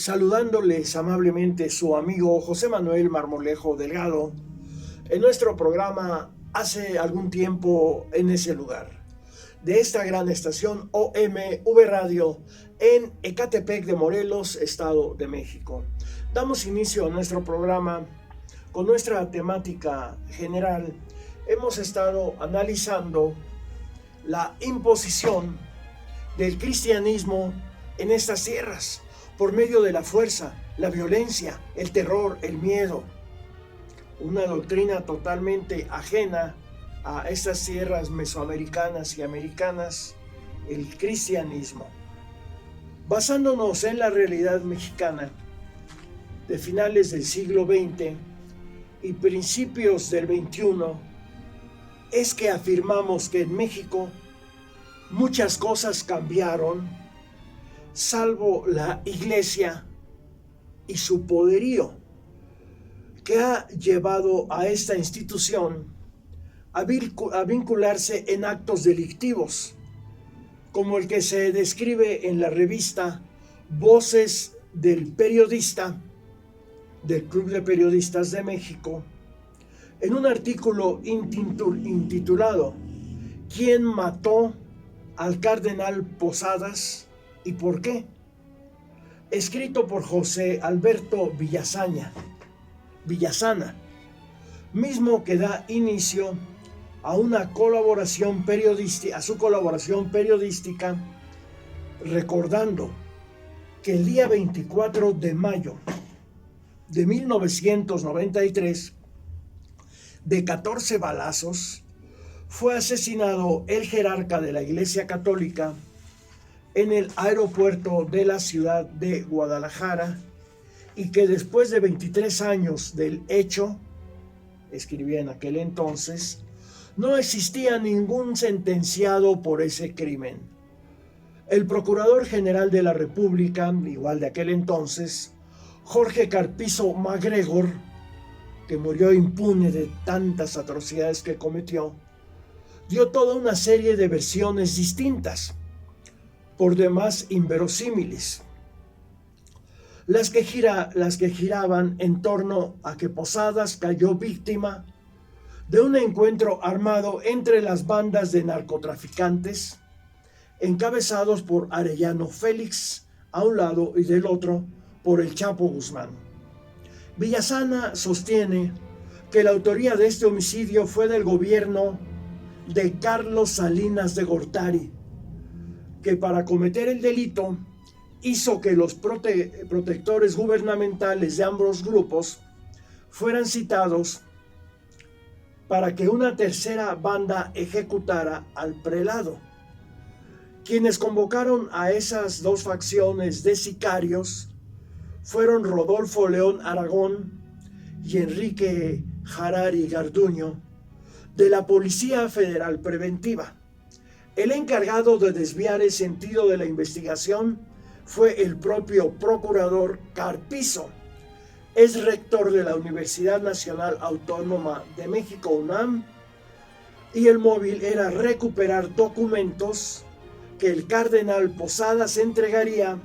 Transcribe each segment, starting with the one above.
Saludándoles amablemente su amigo José Manuel Marmolejo Delgado en nuestro programa hace algún tiempo en ese lugar, de esta gran estación OMV Radio en Ecatepec de Morelos, Estado de México. Damos inicio a nuestro programa con nuestra temática general. Hemos estado analizando la imposición del cristianismo en estas tierras por medio de la fuerza, la violencia, el terror, el miedo. Una doctrina totalmente ajena a estas tierras mesoamericanas y americanas, el cristianismo. Basándonos en la realidad mexicana de finales del siglo XX y principios del XXI, es que afirmamos que en México muchas cosas cambiaron, salvo la Iglesia y su poderío, que ha llevado a esta institución a vincularse en actos delictivos, como el que se describe en la revista Voces del Periodista, del Club de Periodistas de México, en un artículo intitulado ¿Quién mató al cardenal Posadas y por qué?, escrito por José Alberto Villasana, mismo que da inicio a su colaboración periodística, recordando que el día 24 de mayo de 1993, de 14 balazos, fue asesinado el jerarca de la Iglesia Católica en el aeropuerto de la ciudad de Guadalajara, y que después de 23 años del hecho, escribía en aquel entonces, no existía ningún sentenciado por ese crimen. El Procurador General de la República, igual de aquel entonces, Jorge Carpizo MacGregor, que murió impune de tantas atrocidades que cometió, dio toda una serie de versiones distintas, por demás inverosímiles, las que giraban en torno a que Posadas cayó víctima de un encuentro armado entre las bandas de narcotraficantes, encabezados por Arellano Félix a un lado y del otro por el Chapo Guzmán. Villasana sostiene que la autoría de este homicidio fue del gobierno de Carlos Salinas de Gortari, que para cometer el delito hizo que los protectores gubernamentales de ambos grupos fueran citados para que una tercera banda ejecutara al prelado. Quienes convocaron a esas dos facciones de sicarios fueron Rodolfo León Aragón y Enrique Harari Garduño, de la Policía Federal Preventiva. El encargado de desviar el sentido de la investigación fue el propio procurador Carpizo. Es rector de la Universidad Nacional Autónoma de México, UNAM, y el móvil era recuperar documentos que el cardenal Posadas entregaría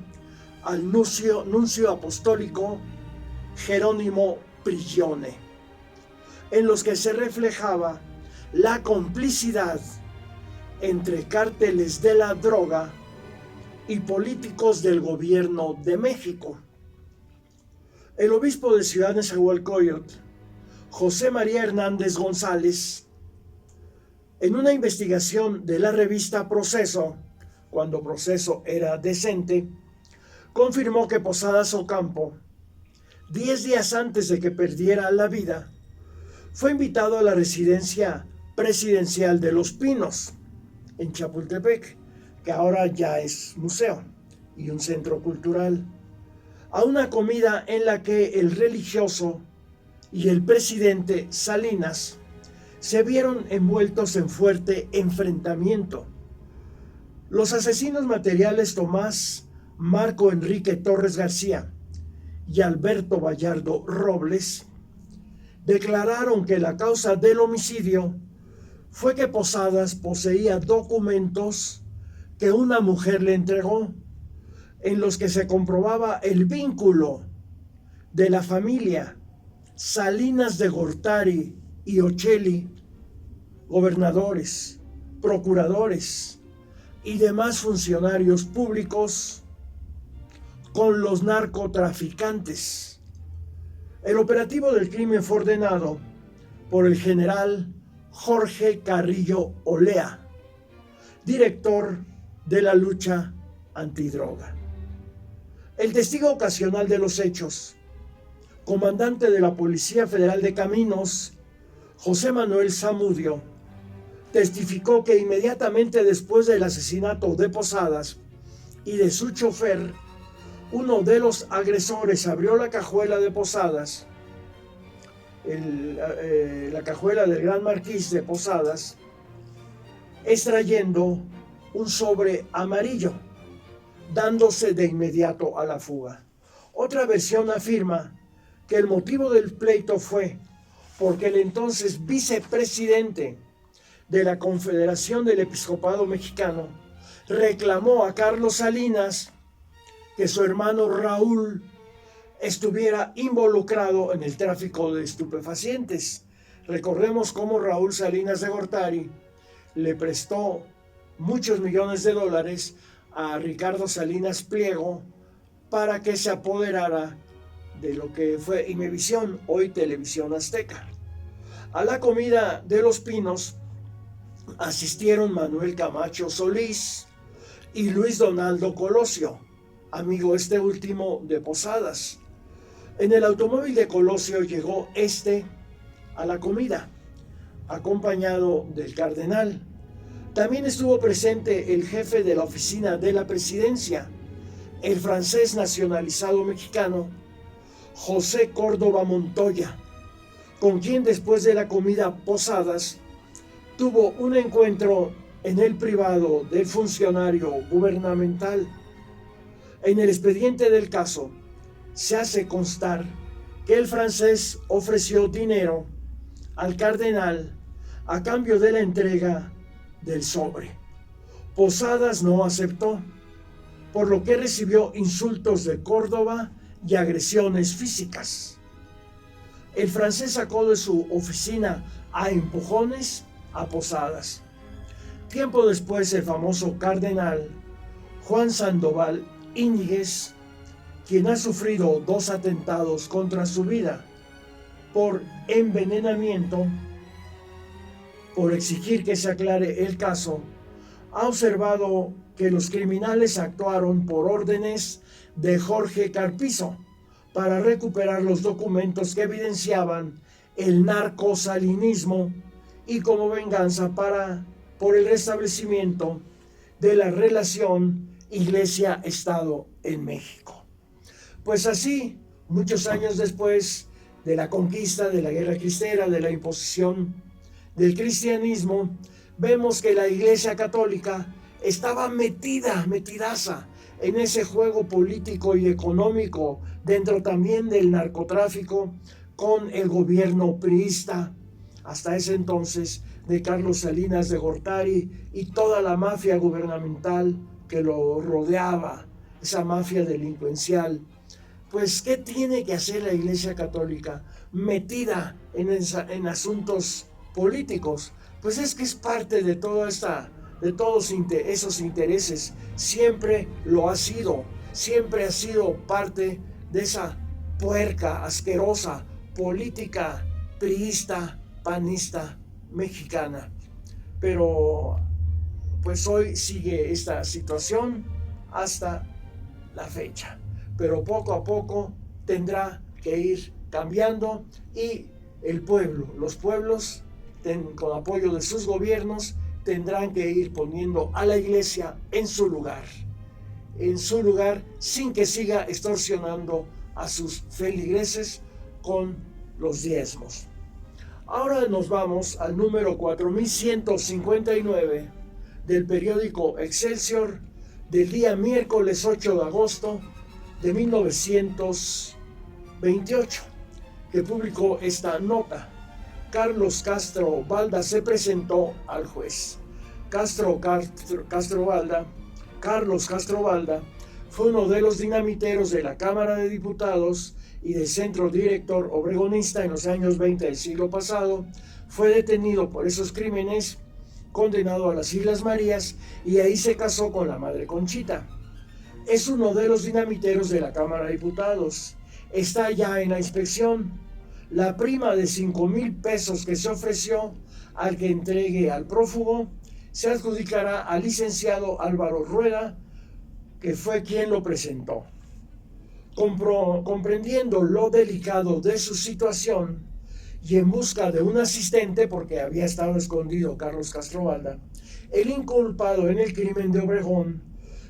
al nuncio apostólico Jerónimo Prigione, en los que se reflejaba la complicidad entre cárteles de la droga y políticos del gobierno de México. El obispo de Ciudad Nezahualcóyotl, José María Hernández González, en una investigación de la revista Proceso, cuando Proceso era decente, confirmó que Posadas Ocampo, 10 días antes de que perdiera la vida, fue invitado a la residencia presidencial de Los Pinos, en Chapultepec, que ahora ya es museo y un centro cultural, a una comida en la que el religioso y el presidente Salinas se vieron envueltos en fuerte enfrentamiento. Los asesinos materiales Tomás Marco Enrique Torres García y Alberto Vallardo Robles declararon que la causa del homicidio fue que Posadas poseía documentos que una mujer le entregó, en los que se comprobaba el vínculo de la familia Salinas de Gortari y Ocelli, gobernadores, procuradores y demás funcionarios públicos, con los narcotraficantes. El operativo del crimen fue ordenado por el general Jorge Carrillo Olea, director de la lucha antidroga. El testigo ocasional de los hechos, comandante de la Policía Federal de Caminos, José Manuel Zamudio, testificó que inmediatamente después del asesinato de Posadas y de su chofer, uno de los agresores abrió la cajuela de Posadas, la cajuela del Gran Marquís de Posadas, extrayendo un sobre amarillo, dándose de inmediato a la fuga. Otra versión afirma que el motivo del pleito fue porque el entonces vicepresidente de la Confederación del Episcopado Mexicano reclamó a Carlos Salinas que su hermano Raúl estuviera involucrado en el tráfico de estupefacientes. Recordemos cómo Raúl Salinas de Gortari le prestó muchos millones de dólares a Ricardo Salinas Pliego para que se apoderara de lo que fue Imevisión, hoy Televisión Azteca. A la comida de Los Pinos asistieron Manuel Camacho Solís y Luis Donaldo Colosio, amigo este último de Posadas. En el automóvil de Colosio llegó a la comida, acompañado del cardenal. También estuvo presente el jefe de la oficina de la presidencia, el francés nacionalizado mexicano, José Córdoba Montoya, con quien después de la comida Posadas tuvo un encuentro en el privado del funcionario gubernamental. En el expediente del caso se hace constar que el francés ofreció dinero al cardenal a cambio de la entrega del sobre. Posadas no aceptó, por lo que recibió insultos de Córdoba y agresiones físicas. El francés sacó de su oficina a empujones a Posadas. Tiempo después, el famoso cardenal Juan Sandoval Íñiguez, quien ha sufrido 2 atentados contra su vida por envenenamiento, por exigir que se aclare el caso, ha observado que los criminales actuaron por órdenes de Jorge Carpizo para recuperar los documentos que evidenciaban el narcosalinismo y como venganza por el restablecimiento de la relación Iglesia-Estado en México. Pues así, muchos años después de la conquista, de la guerra cristera, de la imposición del cristianismo, vemos que la Iglesia Católica estaba metidaza en ese juego político y económico, dentro también del narcotráfico, con el gobierno priista, hasta ese entonces, de Carlos Salinas de Gortari y toda la mafia gubernamental que lo rodeaba, esa mafia delincuencial. Pues, ¿qué tiene que hacer la Iglesia Católica metida en asuntos políticos? Pues es que es parte de todos esos intereses. Siempre lo ha sido, siempre ha sido parte de esa puerca, asquerosa política priista, panista, mexicana. Pero pues hoy sigue esta situación hasta la fecha. Pero poco a poco tendrá que ir cambiando y el pueblo, los pueblos, con apoyo de sus gobiernos, tendrán que ir poniendo a la Iglesia en su lugar, sin que siga extorsionando a sus feligreses con los diezmos. Ahora nos vamos al número 4159 del periódico Excelsior del día miércoles 8 de agosto de 1928, que publicó esta nota. Carlos Castro Balda se presentó al juez. Carlos Castro Balda fue uno de los dinamiteros de la Cámara de Diputados y del Centro Director Obregonista en los años 20 del siglo pasado. Fue detenido por esos crímenes, condenado a las Islas Marías y ahí se casó con la Madre Conchita. Es uno de los dinamiteros de la Cámara de Diputados. Está ya en la inspección. La prima de 5,000 pesos que se ofreció al que entregue al prófugo se adjudicará al licenciado Álvaro Rueda, que fue quien lo presentó. Comprendiendo lo delicado de su situación y en busca de un asistente, porque había estado escondido Carlos Castro Balda, el inculpado en el crimen de Obregón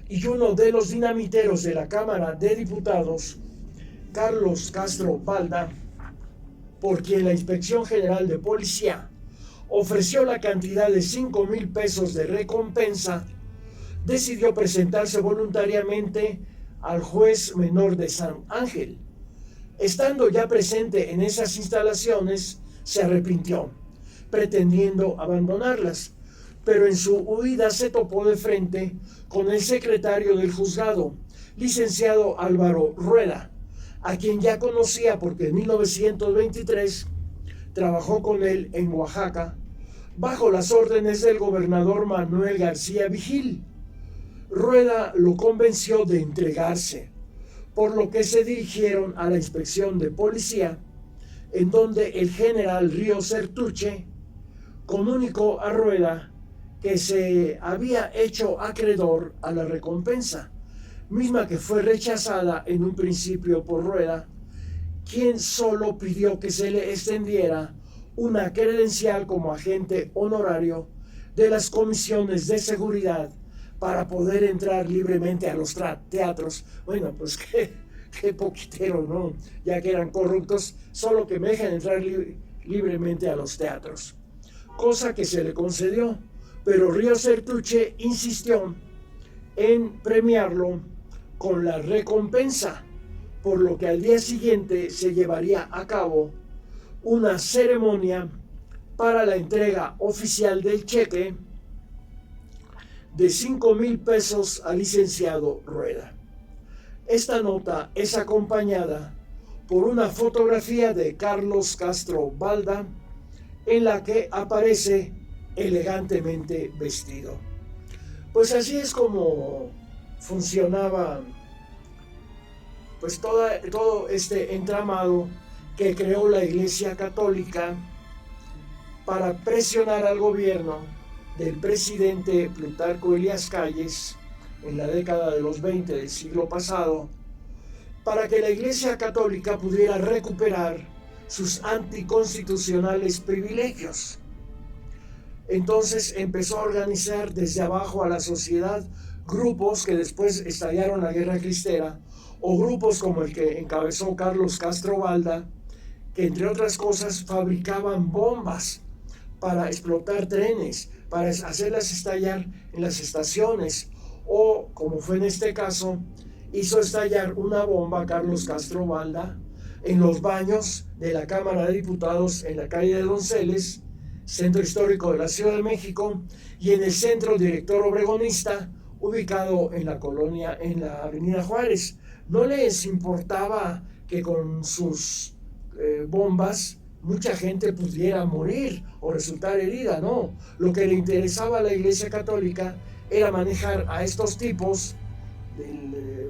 y uno de los dinamiteros de la Cámara de Diputados, Carlos Castro Balda, por quien la Inspección General de Policía ofreció la cantidad de 5,000 pesos de recompensa, decidió presentarse voluntariamente al juez menor de San Ángel. Estando ya presente en esas instalaciones, se arrepintió, pretendiendo abandonarlas, pero en su huida se topó de frente con el secretario del juzgado, licenciado Álvaro Rueda, a quien ya conocía porque en 1923 trabajó con él en Oaxaca, bajo las órdenes del gobernador Manuel García Vigil. Rueda lo convenció de entregarse, por lo que se dirigieron a la inspección de policía, en donde el general Río Sertuche comunicó a Rueda que se había hecho acreedor a la recompensa, misma que fue rechazada en un principio por Rueda, quien solo pidió que se le extendiera una credencial como agente honorario de las comisiones de seguridad para poder entrar libremente a los teatros. Bueno, pues qué poquitero, ¿no? Ya que eran corruptos, solo que me dejen entrar libremente a los teatros. Cosa que se le concedió, pero Río Sertuche insistió en premiarlo con la recompensa, por lo que al día siguiente se llevaría a cabo una ceremonia para la entrega oficial del cheque de 5,000 pesos al licenciado Rueda. Esta nota es acompañada por una fotografía de Carlos Castro Balda en la que aparece elegantemente vestido. Pues así es como funcionaba pues todo este entramado que creó la Iglesia Católica para presionar al gobierno del presidente Plutarco Elías Calles en la década de los 20 del siglo pasado, para que la Iglesia Católica pudiera recuperar sus anticonstitucionales privilegios. Entonces empezó a organizar desde abajo a la sociedad grupos que después estallaron la Guerra Cristera, o grupos como el que encabezó Carlos Castro Balda, que entre otras cosas fabricaban bombas para explotar trenes, para hacerlas estallar en las estaciones, o como fue en este caso, hizo estallar una bomba Carlos Castro Balda en los baños de la Cámara de Diputados en la calle de Donceles, centro histórico de la Ciudad de México, y en el Centro Director Obregonista, ubicado en la colonia, en la Avenida Juárez. No les importaba que con sus bombas mucha gente pudiera morir o resultar herida, no. Lo que le interesaba a la Iglesia Católica era manejar a estos tipos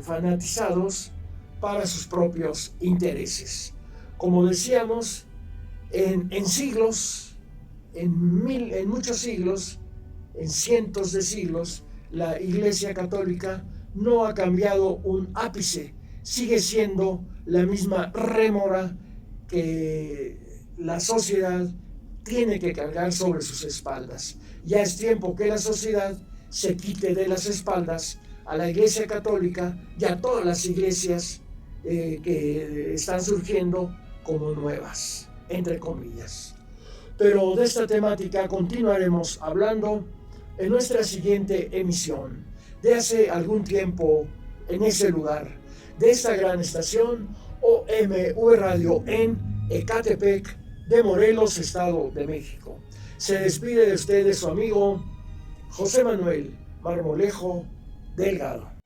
fanatizados para sus propios intereses. Como decíamos, en siglos, en muchos siglos, en cientos de siglos, la Iglesia Católica no ha cambiado un ápice, sigue siendo la misma rémora que la sociedad tiene que cargar sobre sus espaldas. Ya es tiempo que la sociedad se quite de las espaldas a la Iglesia Católica y a todas las iglesias que están surgiendo como nuevas, entre comillas. Pero de esta temática continuaremos hablando en nuestra siguiente emisión, de hace algún tiempo en ese lugar, de esta gran estación OMV Radio en Ecatepec de Morelos, Estado de México. Se despide de ustedes su amigo José Manuel Marmolejo Delgado.